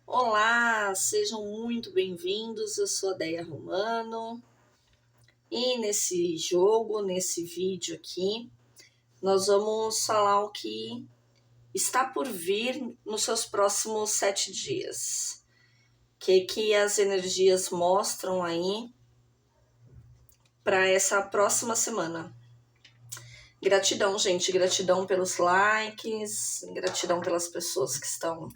Olá, sejam muito bem-vindos. Eu sou a Deia Romano e nesse vídeo aqui, nós vamos falar o que está por vir nos seus próximos 7 dias. O que as energias mostram aí para essa próxima semana. Gratidão, gente, gratidão pelos likes, gratidão pelas pessoas que estão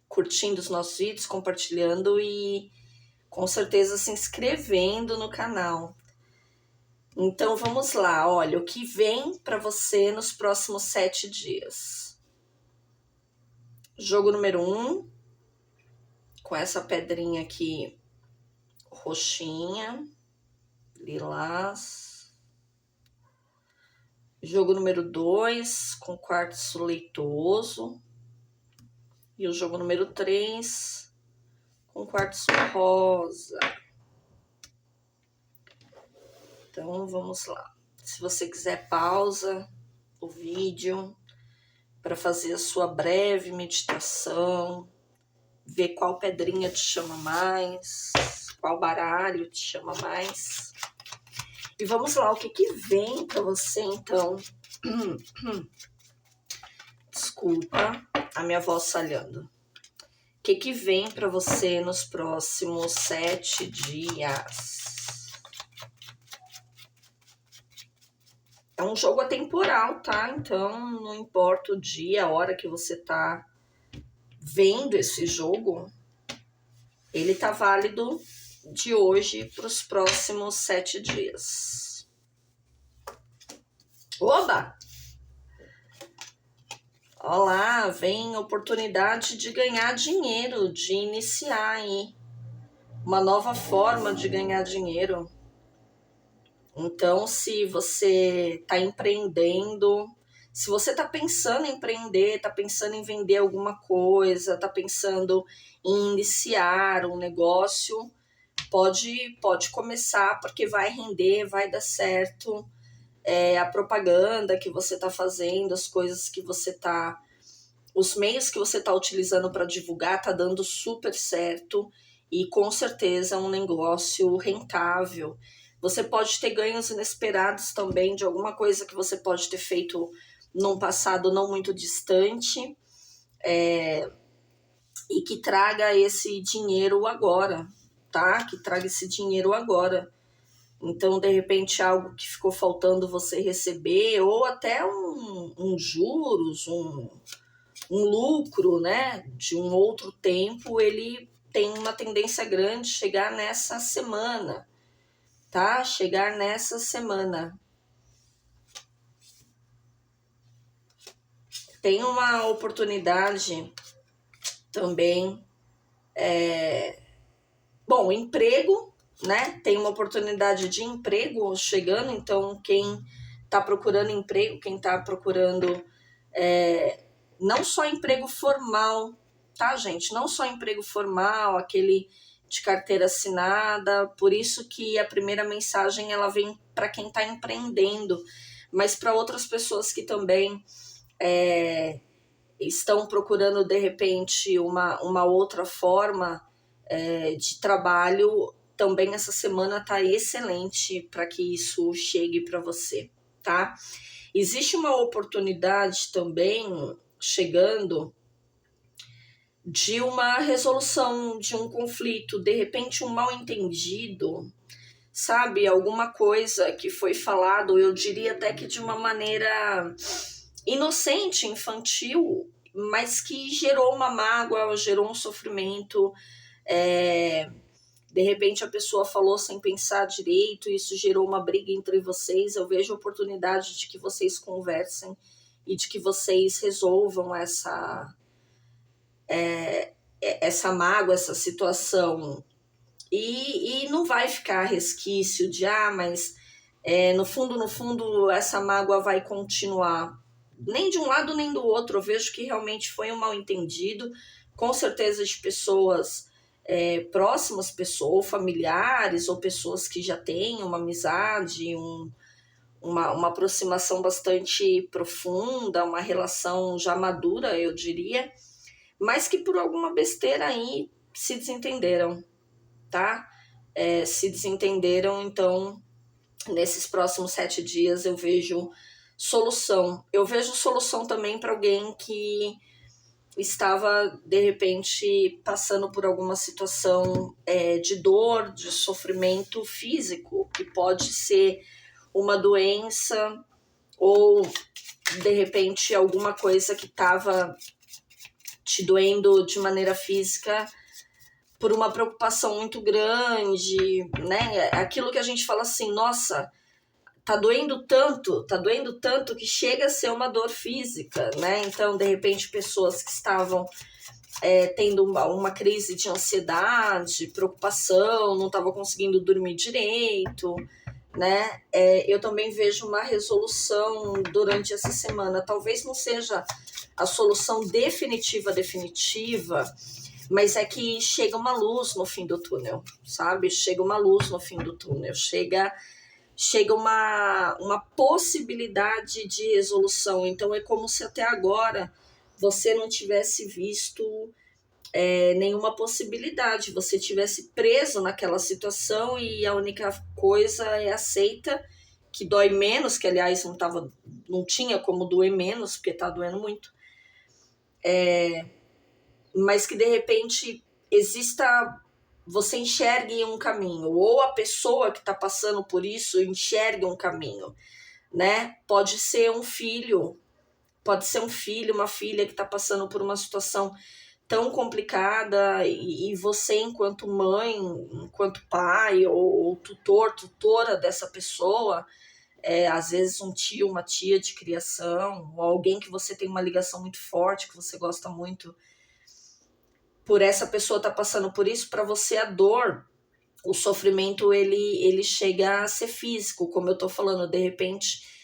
curtindo os nossos vídeos, compartilhando e com certeza se inscrevendo no canal. Então vamos lá, olha, o que vem para você nos próximos 7 dias. Jogo número 1, com essa pedrinha aqui roxinha, lilás. Jogo número 2, com quartzo leitoso. E o jogo número 3, com quartzo rosa. Então vamos lá. Se você quiser, pausa o vídeo para fazer a sua breve meditação, ver qual pedrinha te chama mais, qual baralho te chama mais. E vamos lá, o que vem para você então? Desculpa a minha voz falhando. O que vem para você nos próximos 7 dias? É um jogo atemporal, tá? Então, não importa o dia, a hora que você tá vendo esse jogo, ele tá válido de hoje para os próximos 7 dias. Oba! Olá, vem oportunidade de ganhar dinheiro, de iniciar aí uma nova forma de ganhar dinheiro. Então, se você está empreendendo, se você está pensando em empreender, está pensando em vender alguma coisa, está pensando em iniciar um negócio, pode começar, porque vai render, vai dar certo. A propaganda que você está fazendo, as coisas que você está... Os meios que você está utilizando para divulgar está dando super certo e com certeza é um negócio rentável. Você pode ter ganhos inesperados também de alguma coisa que você pode ter feito num passado não muito distante e que traga esse dinheiro agora, tá? Que traga esse dinheiro agora. Então, de repente, algo que ficou faltando você receber ou até um juros, um lucro, né, de um outro tempo, ele tem uma tendência grande chegar nessa semana, tá? Chegar nessa semana. Tem uma oportunidade também, bom, emprego, né? Tem uma oportunidade de emprego chegando, então quem está procurando emprego, quem está procurando não só emprego formal, tá, gente? Não só emprego formal, aquele de carteira assinada, por isso que a primeira mensagem ela vem para quem está empreendendo, mas para outras pessoas que também estão procurando, de repente, uma outra forma de trabalho, também essa semana está excelente para que isso chegue para você, tá? Existe uma oportunidade também chegando de uma resolução de um conflito, de repente um mal-entendido, sabe? Alguma coisa que foi falado, eu diria até que de uma maneira inocente, infantil, mas que gerou uma mágoa, gerou um sofrimento. De repente a pessoa falou sem pensar direito, isso gerou uma briga entre vocês. Eu vejo a oportunidade de que vocês conversem e de que vocês resolvam essa mágoa, essa situação. E não vai ficar resquício de, mas no fundo, essa mágoa vai continuar. Nem de um lado nem do outro, eu vejo que realmente foi um mal-entendido, com certeza de pessoas próximas, pessoas, familiares, ou pessoas que já têm uma amizade, uma aproximação bastante profunda, uma relação já madura, eu diria, mas que por alguma besteira aí se desentenderam, tá? Se desentenderam, então nesses próximos 7 dias eu vejo solução. Eu vejo solução também para alguém que estava, de repente, passando por alguma situação de dor, de sofrimento físico, que pode ser uma doença ou, de repente, alguma coisa que estava te doendo de maneira física por uma preocupação muito grande, né? Aquilo que a gente fala assim, nossa, tá doendo tanto que chega a ser uma dor física, né? Então, de repente, pessoas que estavam tendo uma crise de ansiedade, preocupação, não estavam conseguindo dormir direito, né? Eu também vejo uma resolução durante essa semana. Talvez não seja a solução definitiva, mas é que chega uma luz no fim do túnel, sabe? Chega uma luz no fim do túnel, chega uma possibilidade de resolução. Então é como se até agora você não tivesse visto nenhuma possibilidade, você tivesse preso naquela situação e a única coisa é aceita, que dói menos, que aliás não tinha como doer menos, porque tá doendo muito, mas que de repente você enxergue um caminho, ou a pessoa que está passando por isso enxergue um caminho, né? Pode ser um filho, uma filha que está passando por uma situação tão complicada e você, enquanto mãe, enquanto pai ou tutora dessa pessoa, às vezes um tio, uma tia de criação, ou alguém que você tem uma ligação muito forte, que você gosta muito, por essa pessoa estar passando por isso, para você a dor, o sofrimento, ele chega a ser físico, como eu tô falando, de repente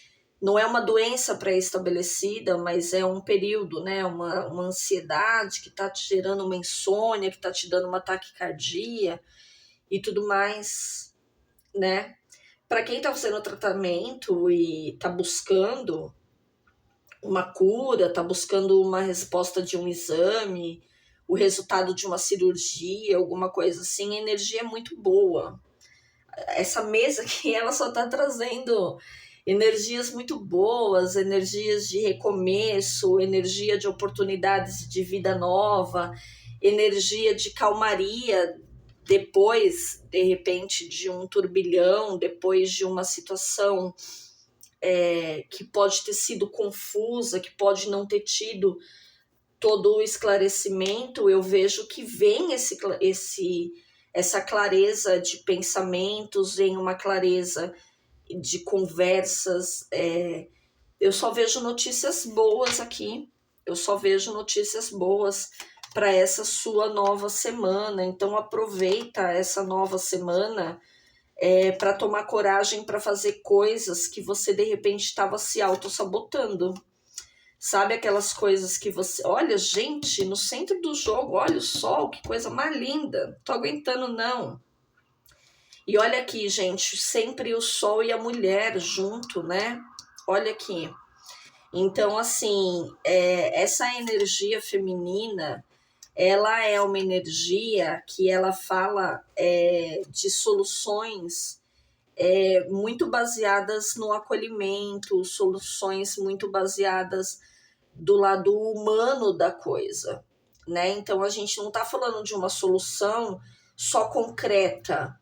não é uma doença pré-estabelecida, mas é um período, né? Uma ansiedade que está te gerando uma insônia, que está te dando uma taquicardia e tudo mais, né? Para quem está fazendo tratamento e está buscando uma cura, está buscando uma resposta de um exame, o resultado de uma cirurgia, alguma coisa assim, a energia é muito boa. Essa mesa aqui, ela só está trazendo energias muito boas, energias de recomeço, energia de oportunidades de vida nova, energia de calmaria depois, de repente, de um turbilhão, depois de uma situação que pode ter sido confusa, que pode não ter tido todo o esclarecimento. Eu vejo que vem essa clareza de pensamentos, vem uma clareza de conversas. Eu só vejo notícias boas aqui, eu só vejo notícias boas para essa sua nova semana. Então aproveita essa nova semana para tomar coragem para fazer coisas que você de repente estava se auto-sabotando. Sabe aquelas coisas que você... Olha, gente, no centro do jogo, olha o sol, que coisa mais linda. Tô aguentando, não. E olha aqui, gente, sempre o sol e a mulher junto, né? Olha aqui. Então, assim, essa energia feminina, ela é uma energia que ela fala de soluções muito baseadas no acolhimento, soluções muito baseadas do lado humano da coisa, né? Então a gente não está falando de uma solução só concreta,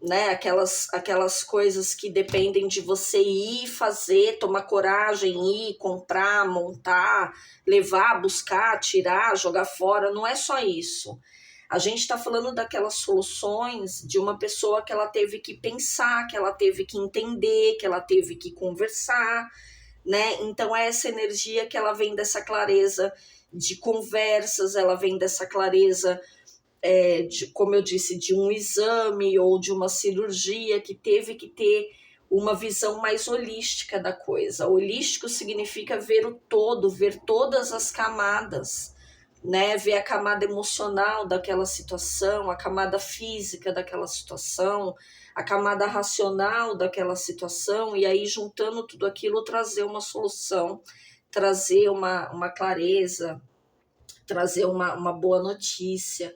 né? Aquelas coisas que dependem de você ir fazer, tomar coragem, ir comprar, montar, levar, buscar, tirar, jogar fora. Não é só isso. A gente está falando daquelas soluções de uma pessoa que ela teve que pensar, que ela teve que entender, que ela teve que conversar, né? Então é essa energia que ela vem dessa clareza de conversas, ela vem dessa clareza, como eu disse, de um exame ou de uma cirurgia que teve que ter uma visão mais holística da coisa. Holístico significa ver o todo, ver todas as camadas, né? Ver a camada emocional daquela situação, a camada física daquela situação, a camada racional daquela situação, e aí juntando tudo aquilo trazer uma solução, trazer uma clareza, trazer uma boa notícia.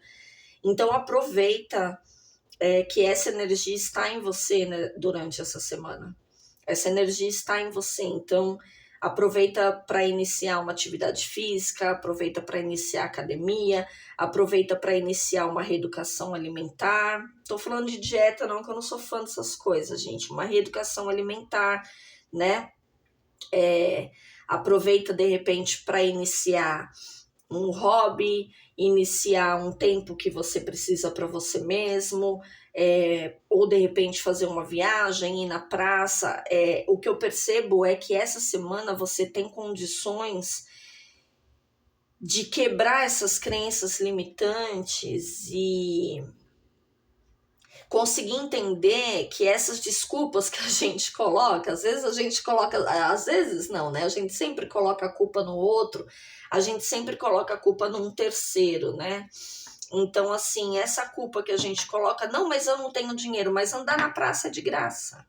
Então aproveita que essa energia está em você, né, durante essa semana. Essa energia está em você, então aproveita para iniciar uma atividade física, aproveita para iniciar academia, aproveita para iniciar uma reeducação alimentar. Tô falando de dieta não, que eu não sou fã dessas coisas, gente. Uma reeducação alimentar, né? Aproveita de repente para iniciar um hobby, iniciar um tempo que você precisa para você mesmo, ou de repente fazer uma viagem, ir na praça. O que eu percebo é que essa semana você tem condições de quebrar essas crenças limitantes e conseguir entender que essas desculpas que a gente coloca, às vezes não, né? A gente sempre coloca a culpa no outro, a gente sempre coloca a culpa num terceiro, né? Então, assim, essa culpa que a gente coloca, não, mas eu não tenho dinheiro, mas andar na praça é de graça.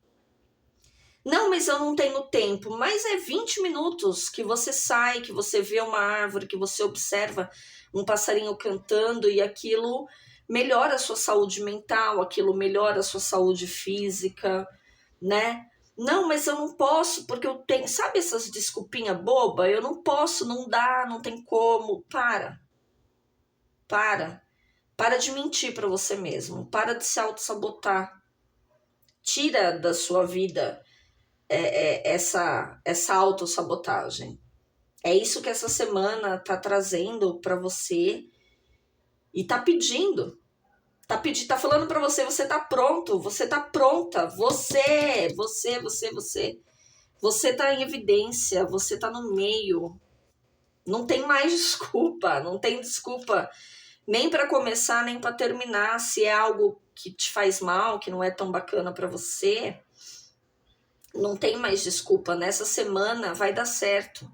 Não, mas eu não tenho tempo, mas é 20 minutos que você sai, que você vê uma árvore, que você observa um passarinho cantando e aquilo melhora a sua saúde mental, aquilo melhora a sua saúde física, né? Não, mas eu não posso porque eu tenho... Sabe essas desculpinhas boba? Eu não posso, não dá, não tem como. Para de mentir para você mesmo. Para de se auto-sabotar. Tira da sua vida essa autossabotagem. É isso que essa semana tá trazendo para você e tá pedindo. Tá falando para você, você tá pronto, você tá pronta. Você tá em evidência, você tá no meio. Não tem mais desculpa, não tem desculpa nem para começar, nem para terminar. Se é algo que te faz mal, que não é tão bacana para você, não tem mais desculpa. Nessa semana vai dar certo.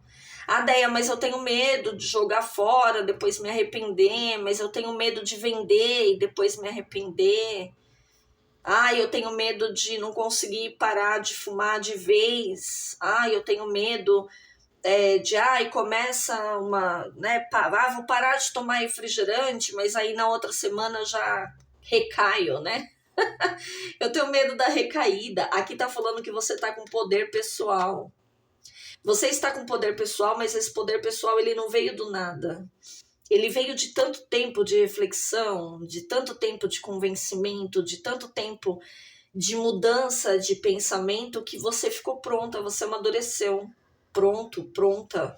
Ah, Deia, mas eu tenho medo de jogar fora, depois me arrepender, mas eu tenho medo de vender e depois me arrepender. Ah, eu tenho medo de não conseguir parar de fumar de vez. Ah, eu tenho medo começa uma, né, vou parar de tomar refrigerante, mas aí na outra semana eu já recaio, né? Eu tenho medo da recaída. Aqui tá falando que você tá com poder pessoal. Você está com poder pessoal, mas esse poder pessoal ele não veio do nada. Ele veio de tanto tempo de reflexão, de tanto tempo de convencimento, de tanto tempo de mudança de pensamento que você ficou pronta, você amadureceu. Pronta,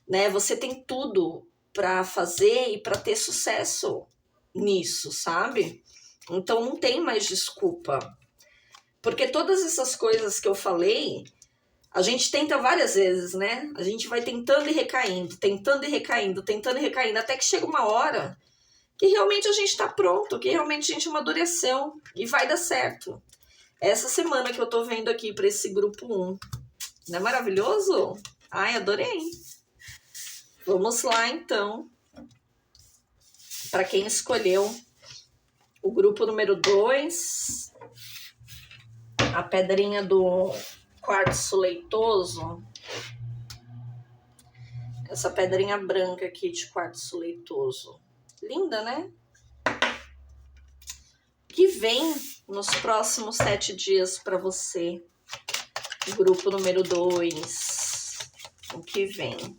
né? Você tem tudo para fazer e para ter sucesso nisso, sabe? Então não tem mais desculpa. Porque todas essas coisas que eu falei, a gente tenta várias vezes, né? A gente vai tentando e recaindo, até que chega uma hora que realmente a gente tá pronto, que realmente a gente amadureceu e vai dar certo. Essa semana que eu tô vendo aqui para esse grupo 1. Não é maravilhoso? Ai, adorei. Vamos lá, então. Para quem escolheu o grupo número 2, a pedrinha do quartzo leitoso. Essa pedrinha branca aqui de quartzo leitoso. Linda, né? Que vem nos próximos 7 dias para você. Grupo número 2. O que vem?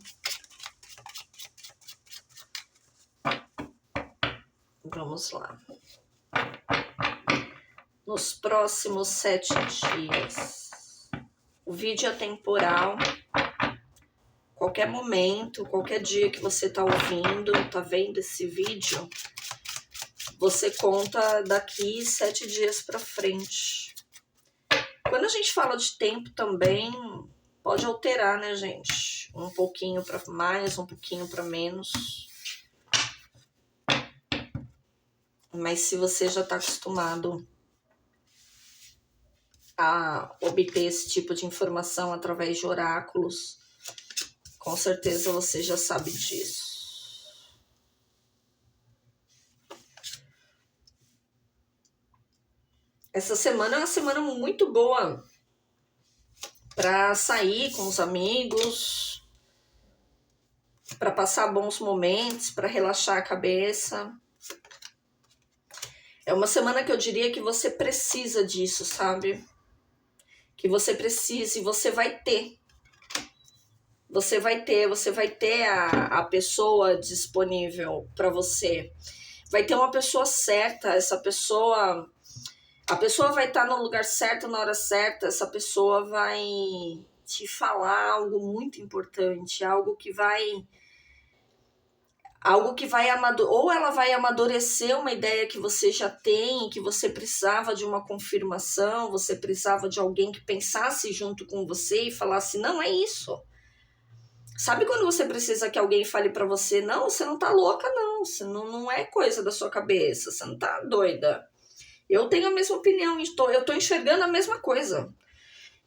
Vamos lá. Nos próximos 7 dias. O vídeo é temporal. Qualquer momento, qualquer dia que você tá ouvindo, tá vendo esse vídeo, você conta daqui 7 dias para frente. Quando a gente fala de tempo também, pode alterar, né, gente? Um pouquinho para mais, um pouquinho para menos. Mas se você já está acostumado a obter esse tipo de informação através de oráculos, com certeza você já sabe disso. Essa semana é uma semana muito boa para sair com os amigos, para passar bons momentos, para relaxar a cabeça. É uma semana que eu diria que você precisa disso, sabe? Que você precisa e você vai ter. Você vai ter a pessoa disponível para você. Vai ter uma pessoa certa, a pessoa vai estar no lugar certo, na hora certa, essa pessoa vai te falar algo muito importante, algo que vai ou ela vai amadurecer uma ideia que você já tem, que você precisava de uma confirmação, você precisava de alguém que pensasse junto com você e falasse, não, é isso. Sabe quando você precisa que alguém fale pra você, não, você não tá louca não, você não é coisa da sua cabeça, você não tá doida. Eu tenho a mesma opinião, eu tô enxergando a mesma coisa.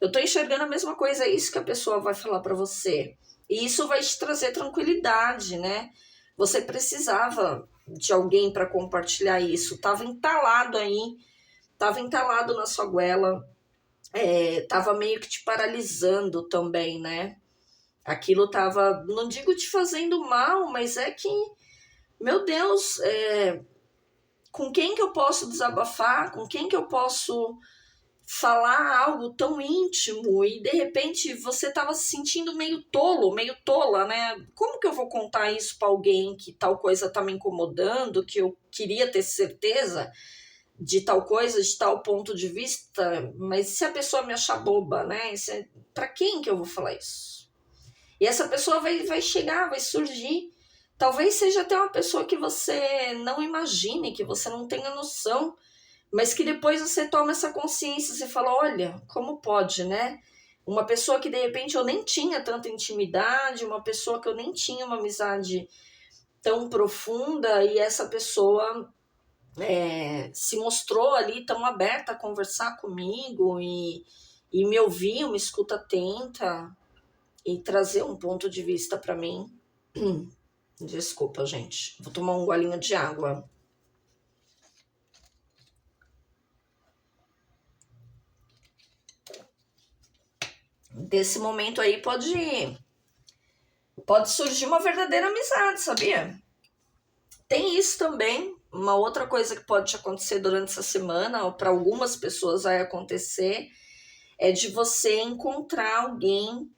É isso que a pessoa vai falar pra você. E isso vai te trazer tranquilidade, né? Você precisava de alguém para compartilhar isso. Tava entalado na sua goela, tava meio que te paralisando também, né? Aquilo tava, não digo te fazendo mal, mas é que, meu Deus, com quem que eu posso desabafar? Com quem que eu posso falar algo tão íntimo e de repente você estava se sentindo meio tolo, meio tola, né? Como que eu vou contar isso para alguém que tal coisa tá me incomodando, que eu queria ter certeza de tal coisa, de tal ponto de vista, mas se a pessoa me achar boba, né? Para quem que eu vou falar isso? E essa pessoa vai chegar, vai surgir. Talvez seja até uma pessoa que você não imagine, que você não tenha noção, mas que depois você toma essa consciência, você fala, olha, como pode, né? Uma pessoa que de repente eu nem tinha tanta intimidade, uma pessoa que eu nem tinha uma amizade tão profunda, e essa pessoa se mostrou ali tão aberta a conversar comigo e me ouvir, uma escuta atenta e trazer um ponto de vista para mim. Desculpa, gente. Vou tomar um golinho de água. Desse momento aí pode surgir uma verdadeira amizade, sabia? Tem isso também. Uma outra coisa que pode acontecer durante essa semana, ou para algumas pessoas vai acontecer, é de você encontrar alguém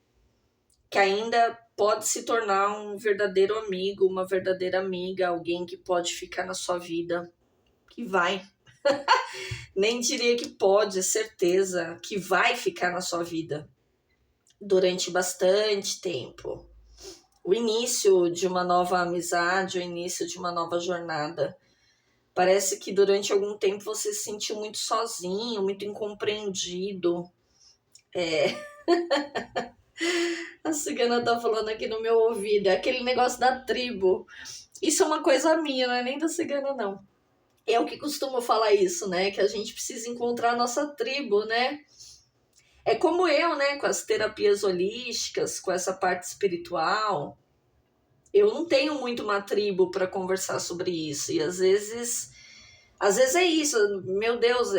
que ainda pode se tornar um verdadeiro amigo, uma verdadeira amiga, alguém que pode ficar na sua vida, que vai. Nem diria que pode, é certeza que vai ficar na sua vida durante bastante tempo. O início de uma nova amizade, o início de uma nova jornada. Parece que durante algum tempo você se sentiu muito sozinho, muito incompreendido. A cigana tá falando aqui no meu ouvido, é aquele negócio da tribo. Isso é uma coisa minha, não é nem da cigana, não. Eu que costumo falar isso, né? Que a gente precisa encontrar a nossa tribo, né? É como eu, né? Com as terapias holísticas, com essa parte espiritual. Eu não tenho muito uma tribo para conversar sobre isso. E às vezes é isso, meu Deus,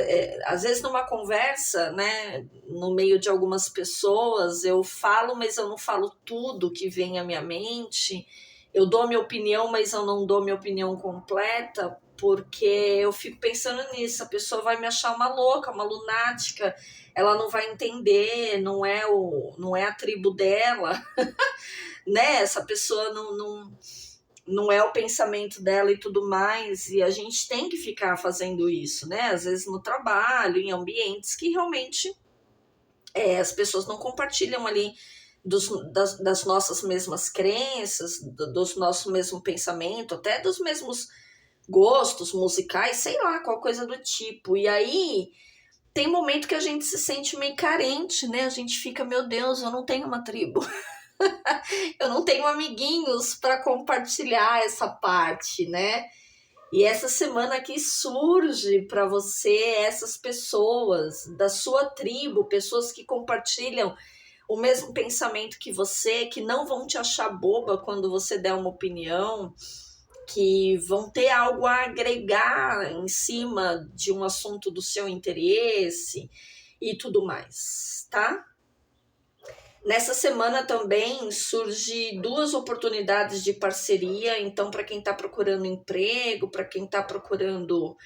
às vezes numa conversa, né, no meio de algumas pessoas, eu falo, mas eu não falo tudo que vem à minha mente, eu dou minha opinião, mas eu não dou minha opinião completa, porque eu fico pensando nisso, a pessoa vai me achar uma louca, uma lunática, ela não vai entender, não é a tribo dela, né, essa pessoa não é o pensamento dela e tudo mais, e a gente tem que ficar fazendo isso, né? Às vezes no trabalho, em ambientes que realmente as pessoas não compartilham ali das nossas mesmas crenças, dos nosso mesmo pensamento, até dos mesmos gostos musicais, sei lá, qual coisa do tipo. E aí tem momento que a gente se sente meio carente, né? A gente fica, meu Deus, eu não tenho uma tribo. Eu não tenho amiguinhos para compartilhar essa parte, né? E essa semana aqui surge para você essas pessoas da sua tribo, pessoas que compartilham o mesmo pensamento que você, que não vão te achar boba quando você der uma opinião, que vão ter algo a agregar em cima de um assunto do seu interesse e tudo mais, tá? Nessa semana também surge 2 oportunidades de parceria, então para quem está procurando emprego, para quem está procurando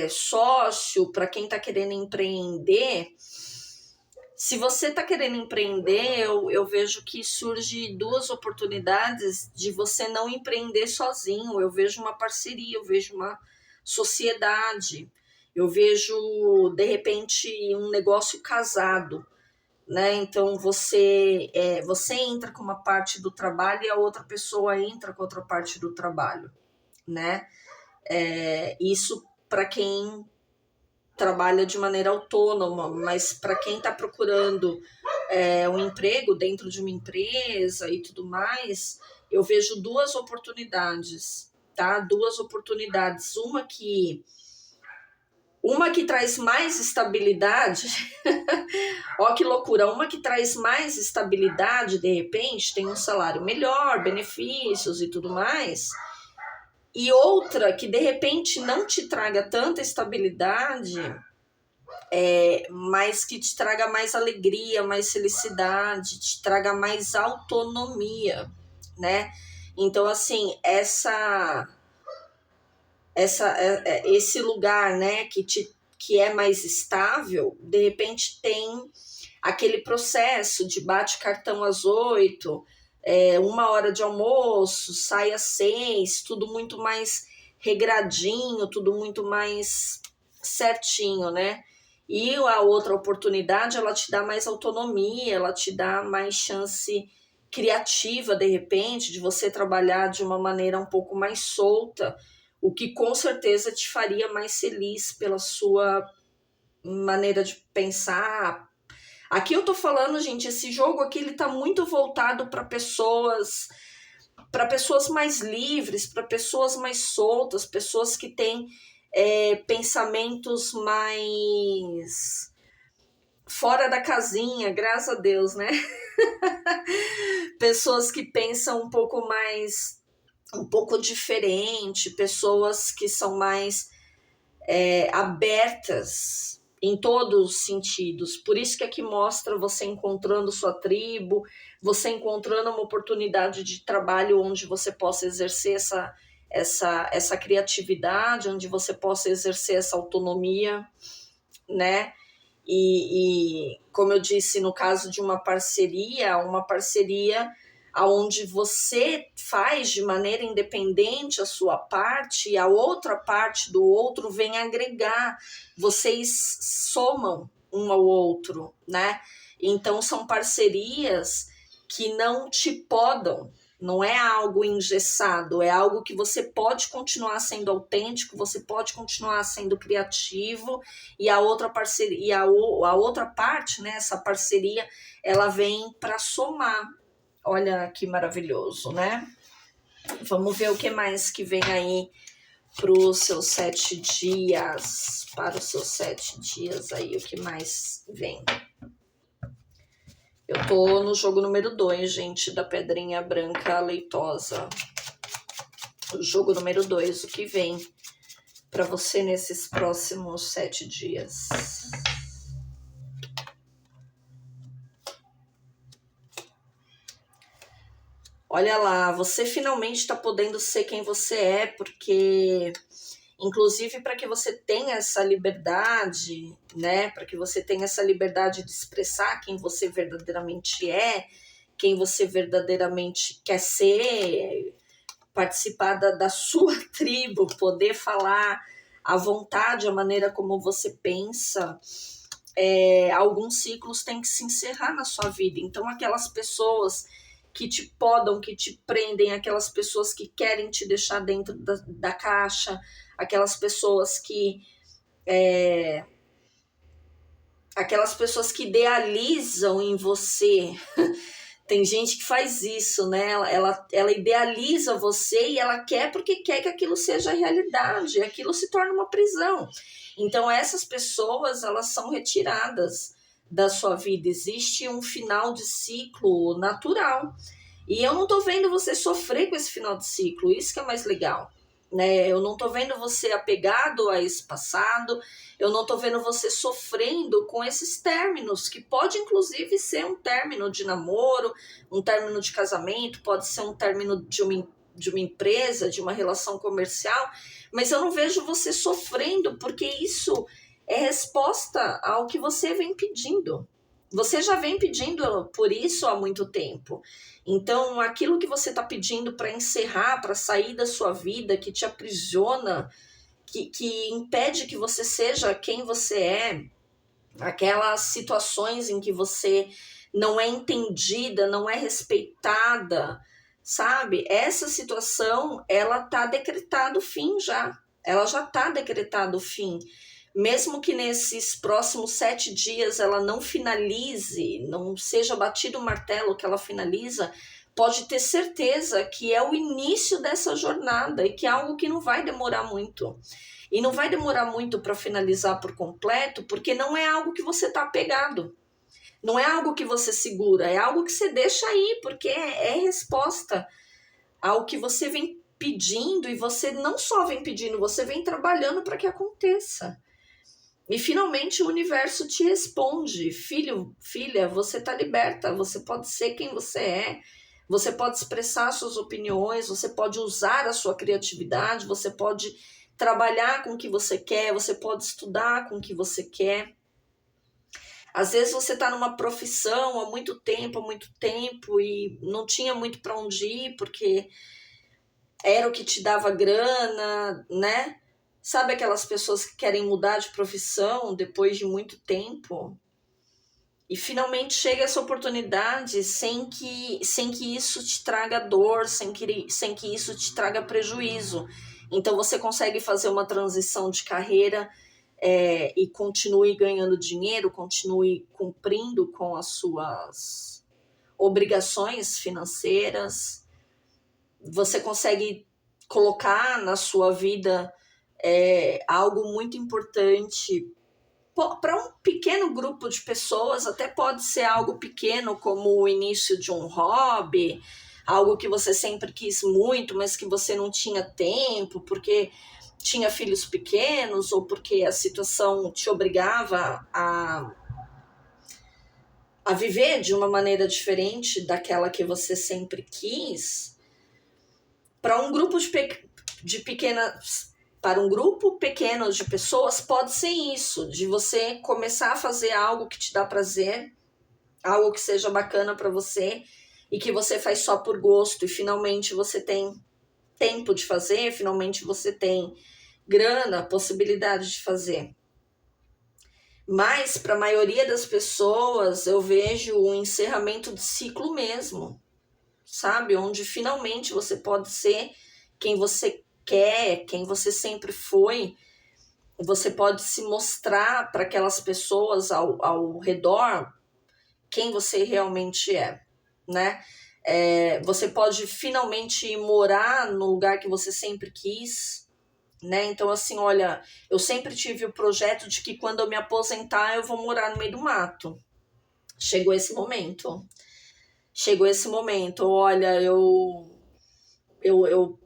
sócio, para quem está querendo empreender, se você está querendo empreender, eu vejo que surge 2 oportunidades de você não empreender sozinho. Eu vejo uma parceria, eu vejo uma sociedade, eu vejo, de repente, um negócio casado, né? Então, você entra com uma parte do trabalho e a outra pessoa entra com outra parte do trabalho, né? Isso para quem trabalha de maneira autônoma, mas para quem está procurando um emprego dentro de uma empresa e tudo mais, eu vejo 2 oportunidades, tá? 2 oportunidades. Uma que traz mais estabilidade, ó que loucura, uma que traz mais estabilidade, de repente, tem um salário melhor, benefícios e tudo mais, e outra que de repente não te traga tanta estabilidade, mas que te traga mais alegria, mais felicidade, te traga mais autonomia, né? Então, assim, esse lugar, né, que é mais estável, de repente tem aquele processo de bate cartão às 8, 1 hora de almoço, sai às 6, tudo muito mais regradinho, tudo muito mais certinho, né? E a outra oportunidade, ela te dá mais autonomia, ela te dá mais chance criativa, de repente, de você trabalhar de uma maneira um pouco mais solta, o que com certeza te faria mais feliz pela sua maneira de pensar. Aqui eu tô falando, gente, esse jogo aqui ele tá muito voltado para pessoas mais livres, para pessoas mais soltas, pessoas que têm pensamentos mais fora da casinha, graças a Deus, né? Pessoas que pensam um pouco diferente, pessoas que são mais abertas em todos os sentidos. Por isso que aqui mostra você encontrando sua tribo, você encontrando uma oportunidade de trabalho onde você possa exercer essa criatividade, onde você possa exercer essa autonomia, né? E como eu disse, no caso de uma parceria onde você faz de maneira independente a sua parte e a outra parte do outro vem agregar, vocês somam um ao outro, né? Então são parcerias que não te podam, não é algo engessado, é algo que você pode continuar sendo autêntico, você pode continuar sendo criativo, e a outra parceria, a outra parte, né, essa parceria, ela vem para somar. Olha que maravilhoso, né? Vamos ver o que mais que vem aí para os seus 7 dias. Para os seus 7 dias aí, o que mais vem? Eu tô no jogo número 2, gente, da pedrinha branca leitosa. O jogo número 2, o que vem para você nesses próximos 7 dias? Olha lá, você finalmente está podendo ser quem você é, porque, inclusive, para que você tenha essa liberdade, né? Para que você tenha essa liberdade de expressar quem você verdadeiramente é, quem você verdadeiramente quer ser, participar da sua tribo, poder falar à vontade, a maneira como você pensa. Alguns ciclos têm que se encerrar na sua vida. Então, aquelas pessoas que te podam, que te prendem, aquelas pessoas que querem te deixar dentro da caixa, aquelas pessoas que idealizam em você. Tem gente que faz isso, né? Ela idealiza você e ela quer porque quer que aquilo seja realidade, aquilo se torna uma prisão. Então essas pessoas, elas são retiradas da sua vida. Existe um final de ciclo natural. E eu não tô vendo você sofrer com esse final de ciclo, isso que é mais legal, né? Eu não tô vendo você apegado a esse passado, eu não tô vendo você sofrendo com esses términos, que pode inclusive ser um término de namoro, um término de casamento, pode ser um término de uma empresa, de uma relação comercial, mas eu não vejo você sofrendo, porque isso é resposta ao que você vem pedindo. Você já vem pedindo por isso há muito tempo. Então, aquilo que você está pedindo para encerrar, para sair da sua vida, que te aprisiona, que impede que você seja quem você é, aquelas situações em que você não é entendida, não é respeitada, sabe? Essa situação, ela tá decretado o fim já. Ela já tá decretado o fim. Mesmo que nesses próximos 7 dias ela não finalize, não seja batido o martelo que ela finaliza, pode ter certeza que é o início dessa jornada e que é algo que não vai demorar muito. E não vai demorar muito para finalizar por completo, porque não é algo que você está apegado. Não é algo que você segura, é algo que você deixa aí, porque é resposta ao que você vem pedindo, e você não só vem pedindo, você vem trabalhando para que aconteça. E finalmente o universo te responde: filho, filha, você está liberta, você pode ser quem você é, você pode expressar suas opiniões, você pode usar a sua criatividade, você pode trabalhar com o que você quer, você pode estudar com o que você quer. Às vezes você está numa profissão há muito tempo e não tinha muito para onde ir, porque era o que te dava grana, né? Sabe aquelas pessoas que querem mudar de profissão depois de muito tempo? E finalmente chega essa oportunidade sem que isso te traga dor, sem que isso te traga prejuízo. Então você consegue fazer uma transição de carreira e continue ganhando dinheiro, continue cumprindo com as suas obrigações financeiras. Você consegue colocar na sua vida algo muito importante para um pequeno grupo de pessoas. Até pode ser algo pequeno, como o início de um hobby, algo que você sempre quis muito, mas que você não tinha tempo, porque tinha filhos pequenos, ou porque a situação te obrigava a viver de uma maneira diferente daquela que você sempre quis. Para um grupo para um grupo pequeno de pessoas, pode ser isso, de você começar a fazer algo que te dá prazer, algo que seja bacana para você e que você faz só por gosto, e finalmente você tem tempo de fazer, finalmente você tem grana, possibilidade de fazer. Mas para a maioria das pessoas eu vejo um encerramento de ciclo mesmo, sabe? Onde finalmente você pode ser quem você quer, quem você sempre foi. Você pode se mostrar para aquelas pessoas ao redor quem você realmente é, né? Você pode finalmente morar no lugar que você sempre quis, né? Então, assim, olha, eu sempre tive o projeto de que quando eu me aposentar eu vou morar no meio do mato. Chegou esse momento. Olha, eu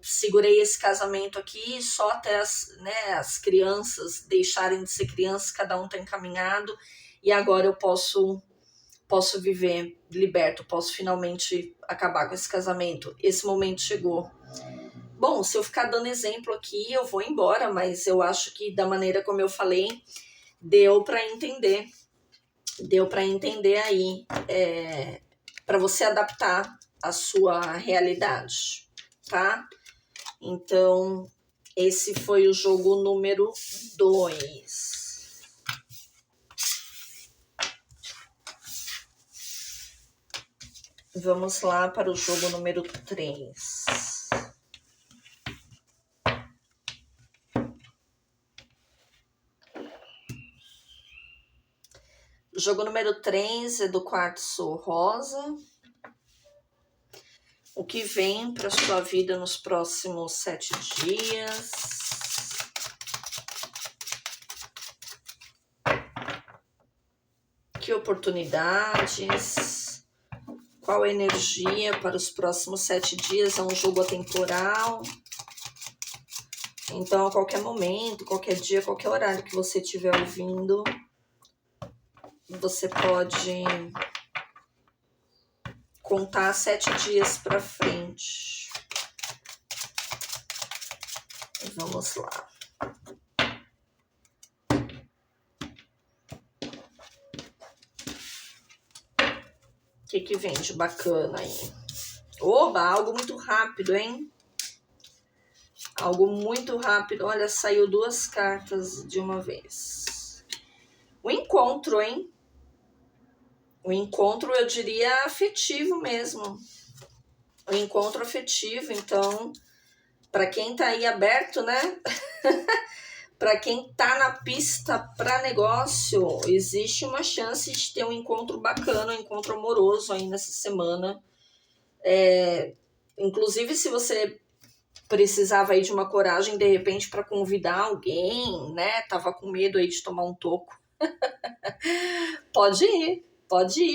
segurei esse casamento aqui só até as crianças deixarem de ser crianças, cada um tá encaminhado, e agora eu posso viver liberto, posso finalmente acabar com esse casamento. Esse momento chegou. Bom, se eu ficar dando exemplo aqui, eu vou embora, mas eu acho que da maneira como eu falei, deu para entender. Deu para entender aí, para você adaptar a sua realidade, tá? Então, esse foi o jogo número 2. Vamos lá para o jogo número 3. O jogo número 3 é do quartzo rosa. O que vem para a sua vida nos próximos 7 dias? Que oportunidades? Qual a energia para os próximos 7 dias? É um jogo atemporal? Então, a qualquer momento, qualquer dia, qualquer horário que você estiver ouvindo, você pode contar 7 dias para frente. Vamos lá. O que vem de bacana aí? Oba, algo muito rápido, hein? Algo muito rápido. Olha, saiu 2 cartas de uma vez. O encontro, hein? O encontro, eu diria, afetivo mesmo. O encontro afetivo, então, para quem tá aí aberto, né? Para quem tá na pista para negócio, existe uma chance de ter um encontro bacana, um encontro amoroso aí nessa semana. Inclusive, se você precisava aí de uma coragem, de repente, para convidar alguém, né? Tava com medo aí de tomar um toco. Pode ir,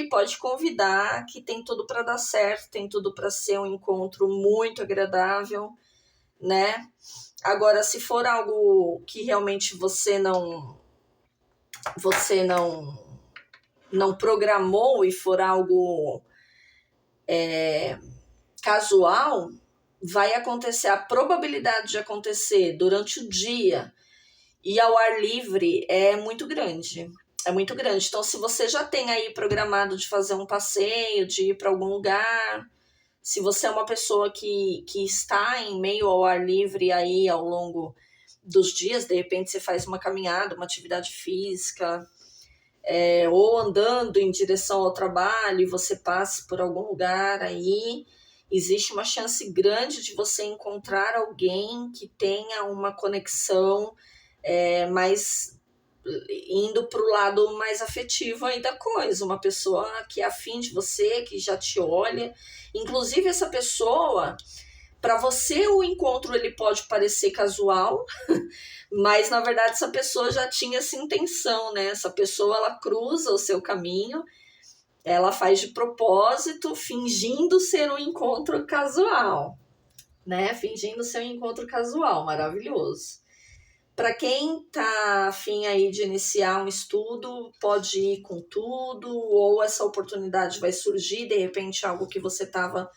pode convidar, que tem tudo para dar certo, tem tudo para ser um encontro muito agradável, né? Agora, se for algo que realmente você não programou e for algo casual, vai acontecer, a probabilidade de acontecer durante o dia e ao ar livre é muito grande. É muito grande. Então, se você já tem aí programado de fazer um passeio, de ir para algum lugar, se você é uma pessoa que está em meio ao ar livre aí ao longo dos dias, de repente você faz uma caminhada, uma atividade física, ou andando em direção ao trabalho e você passe por algum lugar aí, existe uma chance grande de você encontrar alguém que tenha uma conexão mais indo para o lado mais afetivo aí da coisa, uma pessoa que é afim de você, que já te olha, inclusive essa pessoa, para você o encontro ele pode parecer casual, mas na verdade essa pessoa já tinha essa intenção, né? Essa pessoa ela cruza o seu caminho, ela faz de propósito, fingindo ser um encontro casual, né? Fingindo ser um encontro casual, maravilhoso. Para quem tá afim aí de iniciar um estudo, pode ir com tudo, ou essa oportunidade vai surgir, de repente algo que você estava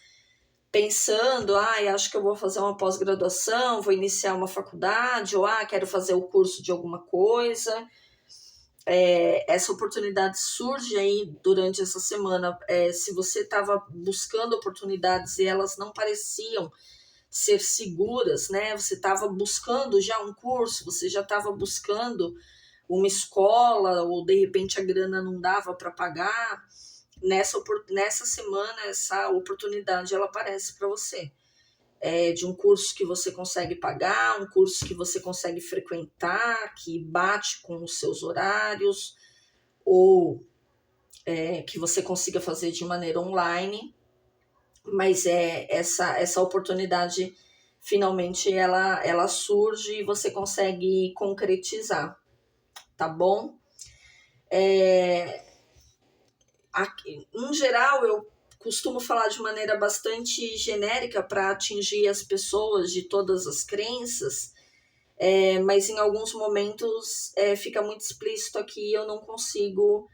pensando, acho que eu vou fazer uma pós-graduação, vou iniciar uma faculdade, ou quero fazer o curso de alguma coisa. Essa oportunidade surge aí durante essa semana. Se você estava buscando oportunidades e elas não pareciam ser seguras, né? Você estava buscando já um curso, você já estava buscando uma escola, ou de repente a grana não dava para pagar. Nessa semana, essa oportunidade ela aparece para você. De um curso que você consegue pagar, um curso que você consegue frequentar, que bate com os seus horários, ou que você consiga fazer de maneira online. Mas essa oportunidade finalmente ela surge e você consegue concretizar, tá bom? Em geral, eu costumo falar de maneira bastante genérica para atingir as pessoas de todas as crenças, mas em alguns momentos fica muito explícito aqui, eu não consigo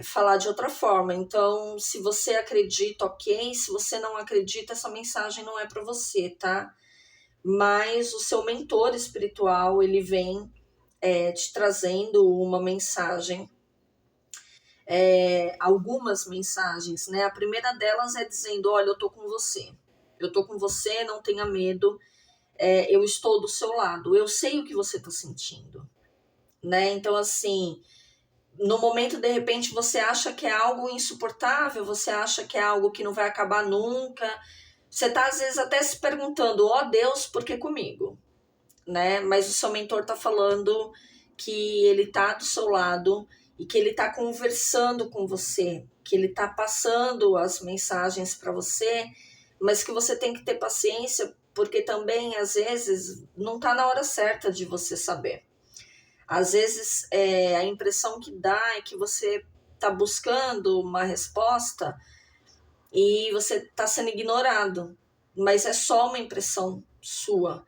falar de outra forma. Então, se você acredita, ok. Se você não acredita, essa mensagem não é para você, tá? Mas o seu mentor espiritual, ele vem te trazendo uma mensagem, algumas mensagens, né? A primeira delas é dizendo, olha, eu tô com você, não tenha medo, eu estou do seu lado, eu sei o que você tá sentindo, né? Então, assim, no momento, de repente, você acha que é algo insuportável, você acha que é algo que não vai acabar nunca. Você tá, às vezes, até se perguntando, Deus, por que comigo? Né? Mas o seu mentor tá falando que ele tá do seu lado e que ele tá conversando com você, que ele tá passando as mensagens para você, mas que você tem que ter paciência, porque também, às vezes, não tá na hora certa de você saber. Às vezes, a impressão que dá é que você está buscando uma resposta e você está sendo ignorado, mas é só uma impressão sua,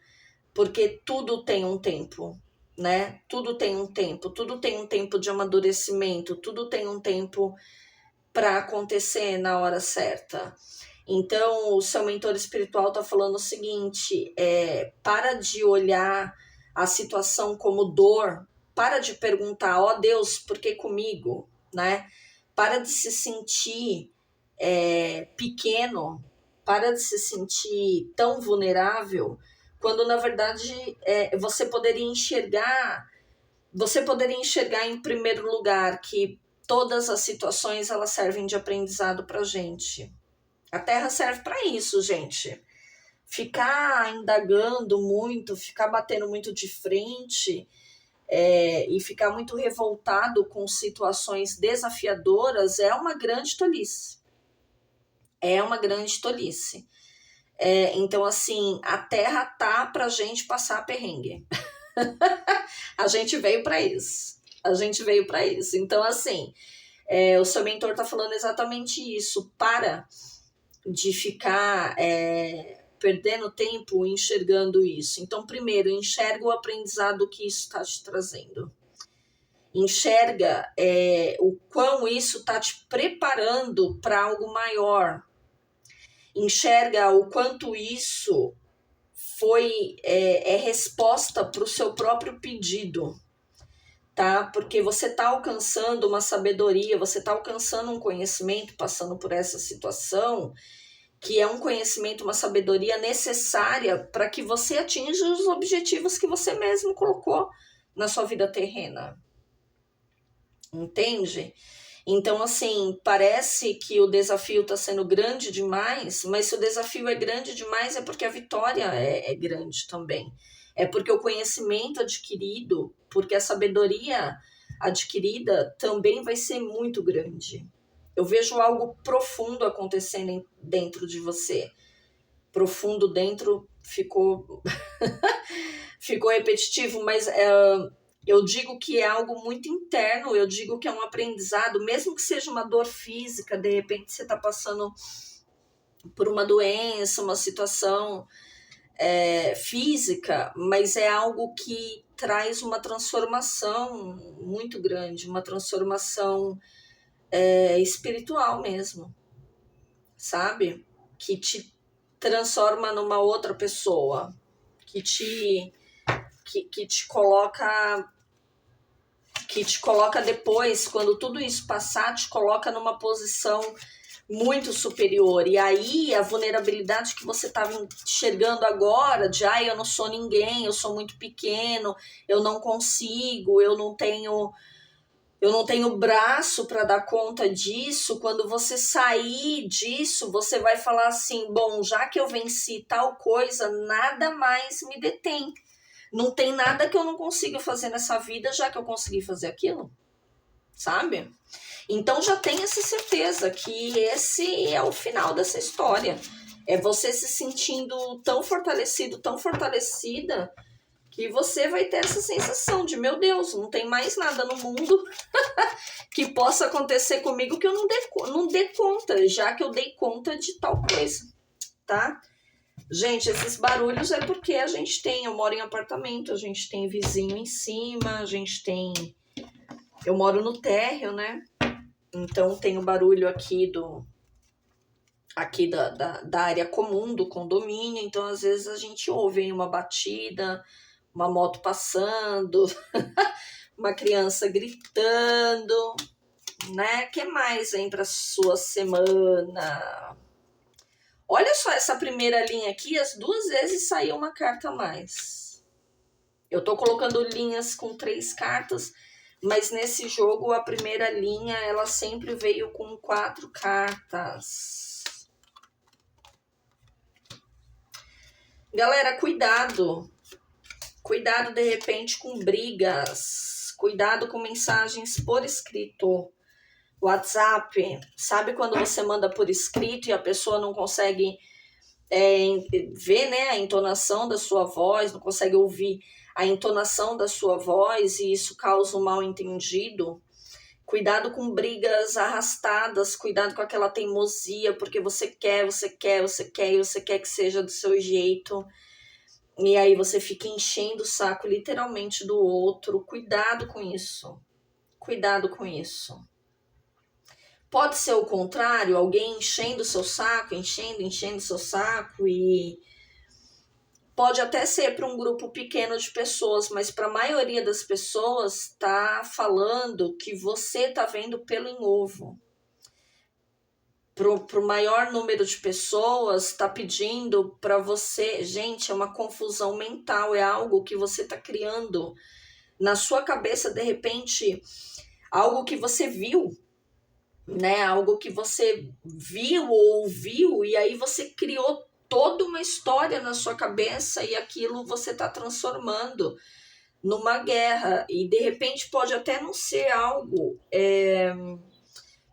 porque tudo tem um tempo, né? Tudo tem um tempo de amadurecimento, tudo tem um tempo para acontecer na hora certa. Então, o seu mentor espiritual está falando o seguinte: para de olhar a situação como dor, para de perguntar, ó Deus, por que comigo? Né? Para de se sentir pequeno, para de se sentir tão vulnerável, quando na verdade você poderia enxergar em primeiro lugar que todas as situações elas servem de aprendizado para a gente. A Terra serve para isso, gente. Ficar indagando muito, ficar batendo muito de frente e ficar muito revoltado com situações desafiadoras é uma grande tolice. É uma grande tolice. Então, assim, a Terra tá pra gente passar perrengue. A gente veio para isso. Então, assim, o seu mentor tá falando exatamente isso. Para de ficar perdendo tempo enxergando isso. Então, primeiro, enxerga o aprendizado que isso está te trazendo. Enxerga o quão isso está te preparando para algo maior. Enxerga o quanto isso foi resposta para o seu próprio pedido, tá? Porque você está alcançando uma sabedoria, você está alcançando um conhecimento, passando por essa situação, que é um conhecimento, uma sabedoria necessária para que você atinja os objetivos que você mesmo colocou na sua vida terrena. Entende? Então, assim, parece que o desafio está sendo grande demais, mas se o desafio é grande demais é porque a vitória é grande também. É porque o conhecimento adquirido, porque a sabedoria adquirida também vai ser muito grande. Eu vejo algo profundo acontecendo dentro de você. Profundo dentro ficou repetitivo, mas eu digo que é algo muito interno, eu digo que é um aprendizado, mesmo que seja uma dor física, de repente você está passando por uma doença, uma situação física, mas é algo que traz uma transformação muito grande, uma transformação espiritual mesmo, sabe? Que te transforma numa outra pessoa, que te coloca depois, quando tudo isso passar, te coloca numa posição muito superior. E aí a vulnerabilidade que você estava enxergando agora, de eu não sou ninguém, eu sou muito pequeno, eu não consigo, eu não tenho braço para dar conta disso. Quando você sair disso, você vai falar assim: bom, já que eu venci tal coisa, nada mais me detém. Não tem nada que eu não consiga fazer nessa vida, já que eu consegui fazer aquilo, sabe? Então já tenha essa certeza que esse é o final dessa história. É você se sentindo tão fortalecido, tão fortalecida, que você vai ter essa sensação de, meu Deus, não tem mais nada no mundo que possa acontecer comigo que eu não dê conta, já que eu dei conta de tal coisa, tá? Gente, esses barulhos é porque eu moro em apartamento, a gente tem vizinho em cima, eu moro no térreo, né? Então tem o barulho aqui da área comum do condomínio, então às vezes a gente ouve uma batida, uma moto passando, uma criança gritando, né? O que mais vem para sua semana? Olha só essa primeira linha aqui, as 2 vezes saiu uma carta a mais. Eu tô colocando linhas com 3 cartas, mas nesse jogo a primeira linha ela sempre veio com 4 cartas. Galera, cuidado. Cuidado de repente com brigas. Cuidado com mensagens por escrito. WhatsApp, sabe quando você manda por escrito e a pessoa não consegue ver, né, a entonação da sua voz, não consegue ouvir a entonação da sua voz e isso causa um mal entendido? Cuidado com brigas arrastadas, cuidado com aquela teimosia, porque você quer e você quer que seja do seu jeito. E aí você fica enchendo o saco literalmente do outro. Cuidado com isso. Cuidado com isso. Pode ser o contrário, alguém enchendo o seu saco, enchendo o seu saco, e pode até ser para um grupo pequeno de pessoas, mas para a maioria das pessoas está falando que você está vendo pelo em ovo. Para o maior número de pessoas, está pedindo para você. Gente, é uma confusão mental, é algo que você está criando na sua cabeça, de repente, algo que você viu, né? Algo que você viu ou ouviu, e aí você criou toda uma história na sua cabeça e aquilo você está transformando numa guerra. E de repente pode até não ser algo.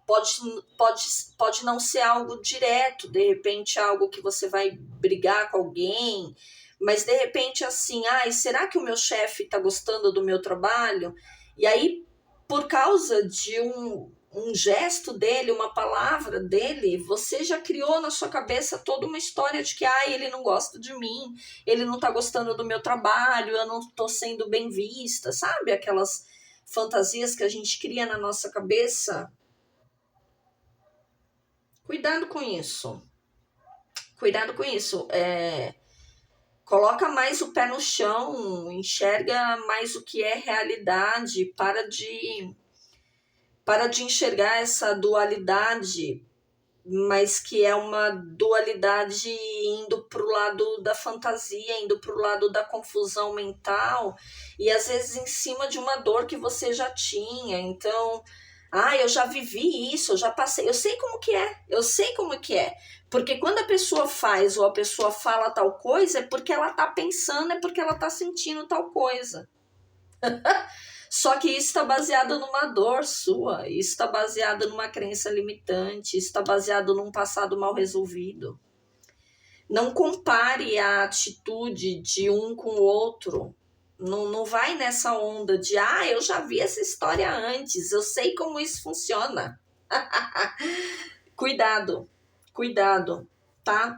Pode não ser algo direto, de repente algo que você vai brigar com alguém, mas de repente assim, será que o meu chefe está gostando do meu trabalho? E aí, por causa de um gesto dele, uma palavra dele, você já criou na sua cabeça toda uma história de que ele não gosta de mim, ele não está gostando do meu trabalho, eu não estou sendo bem vista, sabe? Aquelas fantasias que a gente cria na nossa cabeça. Cuidado com isso. Cuidado com isso. Coloca mais o pé no chão, enxerga mais o que é realidade, para de enxergar essa dualidade, mas que é uma dualidade indo para o lado da fantasia, indo para o lado da confusão mental, e às vezes em cima de uma dor que você já tinha. Então, eu já vivi isso, eu já passei, eu sei como que é. Porque quando a pessoa faz ou a pessoa fala tal coisa, é porque ela tá pensando, é porque ela tá sentindo tal coisa. Só que isso está baseado numa dor sua, isso está baseado numa crença limitante, isso está baseado num passado mal resolvido. Não compare a atitude de um com o outro. Não vai nessa onda de, eu já vi essa história antes, eu sei como isso funciona. Cuidado, tá?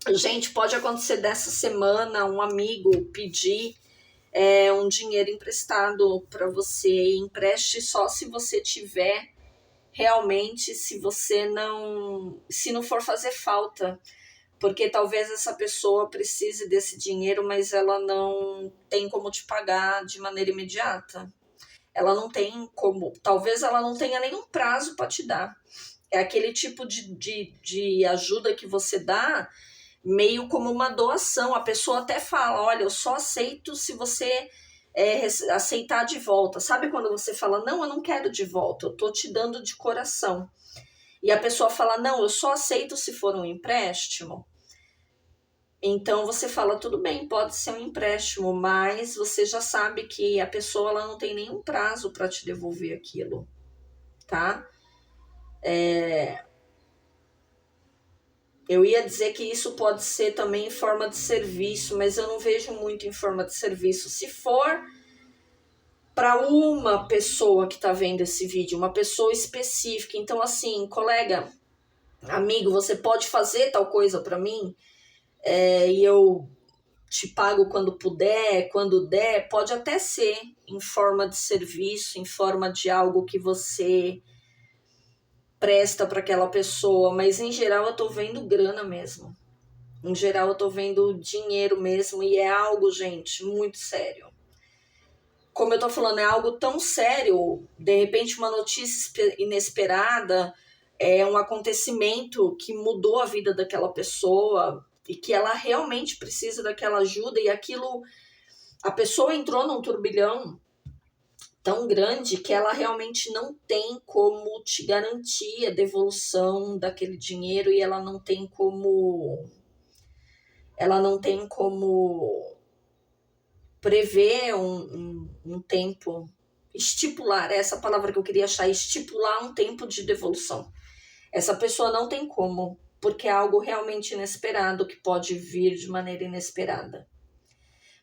Gente, pode acontecer dessa semana um amigo pedir um dinheiro emprestado para você. Empreste só se você tiver realmente, se não for fazer falta. Porque talvez essa pessoa precise desse dinheiro, mas ela não tem como te pagar de maneira imediata. Ela não tem como, talvez ela não tenha nenhum prazo para te dar. É aquele tipo de ajuda que você dá meio como uma doação. A pessoa até fala, olha, eu só aceito se você aceitar de volta. Sabe quando você fala, não, eu não quero de volta, eu tô te dando de coração. E a pessoa fala, não, eu só aceito se for um empréstimo. Então você fala, tudo bem, pode ser um empréstimo, mas você já sabe que a pessoa ela não tem nenhum prazo para te devolver aquilo, tá? Eu ia dizer que isso pode ser também em forma de serviço, mas eu não vejo muito em forma de serviço. Se for para uma pessoa que está vendo esse vídeo, uma pessoa específica, então assim, colega, amigo, você pode fazer tal coisa para mim? E eu te pago quando puder, quando der, pode até ser em forma de serviço, em forma de algo que você presta para aquela pessoa, mas em geral eu tô vendo grana mesmo. Em geral eu tô vendo dinheiro mesmo, e é algo, gente, muito sério. Como eu tô falando, é algo tão sério, de repente uma notícia inesperada, um acontecimento que mudou a vida daquela pessoa e que ela realmente precisa daquela ajuda, e aquilo, a pessoa entrou num turbilhão tão grande que ela realmente não tem como te garantir a devolução daquele dinheiro, e ela não tem como prever um tempo, estipular, essa palavra que eu queria achar, estipular um tempo de devolução. Essa pessoa não tem como, porque é algo realmente inesperado, que pode vir de maneira inesperada.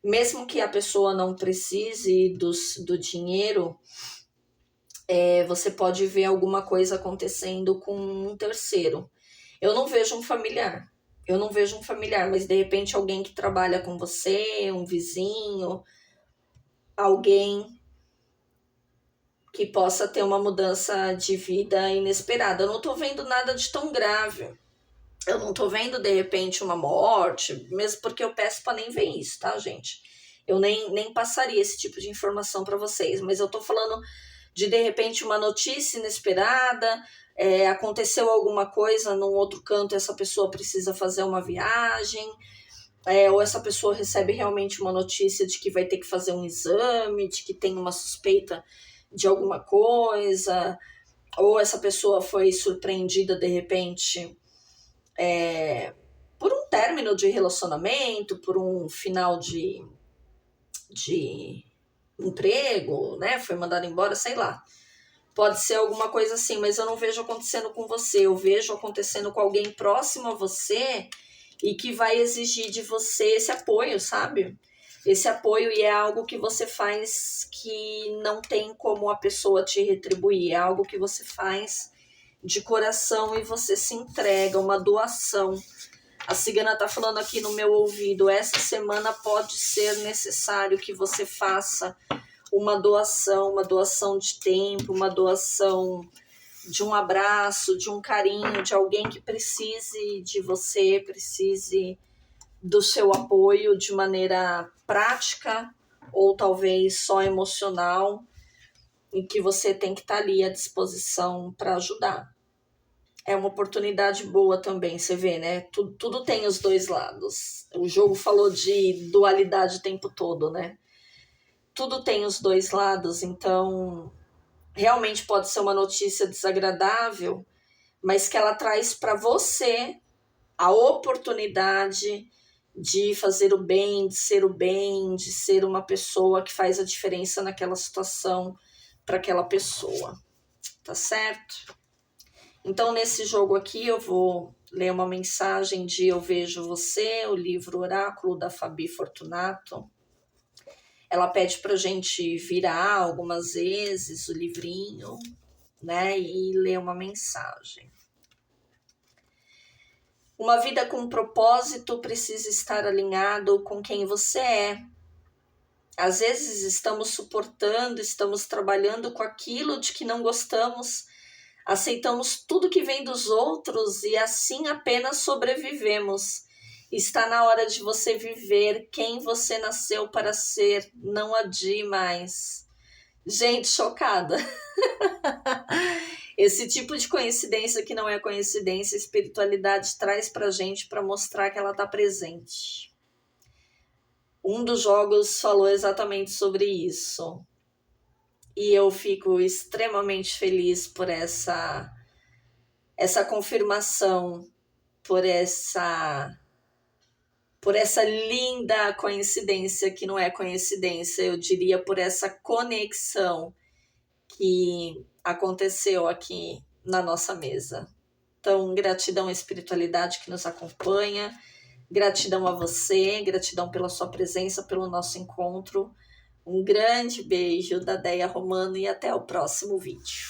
Mesmo que a pessoa não precise do dinheiro, você pode ver alguma coisa acontecendo com um terceiro. Eu não vejo um familiar, Eu não vejo um familiar, mas de repente alguém que trabalha com você, um vizinho, alguém que possa ter uma mudança de vida inesperada. Eu não tô vendo nada de tão grave. Eu não tô vendo, de repente, uma morte, mesmo porque eu peço pra nem ver isso, tá, gente? Eu nem passaria esse tipo de informação pra vocês, mas eu tô falando de repente, uma notícia inesperada, aconteceu alguma coisa num outro canto, essa pessoa precisa fazer uma viagem, ou essa pessoa recebe realmente uma notícia de que vai ter que fazer um exame, de que tem uma suspeita de alguma coisa, ou essa pessoa foi surpreendida de repente por um término de relacionamento, por um final de emprego, né? Foi mandada embora, sei lá. Pode ser alguma coisa assim, mas eu não vejo acontecendo com você. Eu vejo acontecendo com alguém próximo a você e que vai exigir de você esse apoio, sabe? Esse apoio, e é algo que você faz que não tem como a pessoa te retribuir. É algo que você faz de coração e você se entrega, uma doação. A cigana tá falando aqui no meu ouvido, essa semana pode ser necessário que você faça uma doação de tempo, uma doação de um abraço, de um carinho, de alguém que precise de você, precise do seu apoio de maneira prática ou talvez só emocional, e que você tem que estar ali à disposição para ajudar. É uma oportunidade boa também, você vê, né? Tudo tem os dois lados. O jogo falou de dualidade o tempo todo, né? Tudo tem os dois lados, então realmente pode ser uma notícia desagradável, mas que ela traz para você a oportunidade de fazer o bem, de ser uma pessoa que faz a diferença naquela situação para aquela pessoa, tá certo? Então, nesse jogo aqui, eu vou ler uma mensagem de Eu Vejo Você, o livro Oráculo da Fabi Fortunato. Ela pede pra gente virar algumas vezes o livrinho, né, e ler uma mensagem. Uma vida com propósito precisa estar alinhado com quem você é. Às vezes estamos suportando, estamos trabalhando com aquilo de que não gostamos, aceitamos tudo que vem dos outros e assim apenas sobrevivemos. Está na hora de você viver quem você nasceu para ser, não adie mais. Gente, chocada. Esse tipo de coincidência que não é coincidência, a espiritualidade traz pra gente para mostrar que ela está presente. Um dos jogos falou exatamente sobre isso. E eu fico extremamente feliz por essa confirmação, por essa linda coincidência que não é coincidência, eu diria por essa conexão que aconteceu aqui na nossa mesa. Então, gratidão à espiritualidade que nos acompanha, gratidão a você, gratidão pela sua presença, pelo nosso encontro. Um grande beijo da Deia Romano e até o próximo vídeo.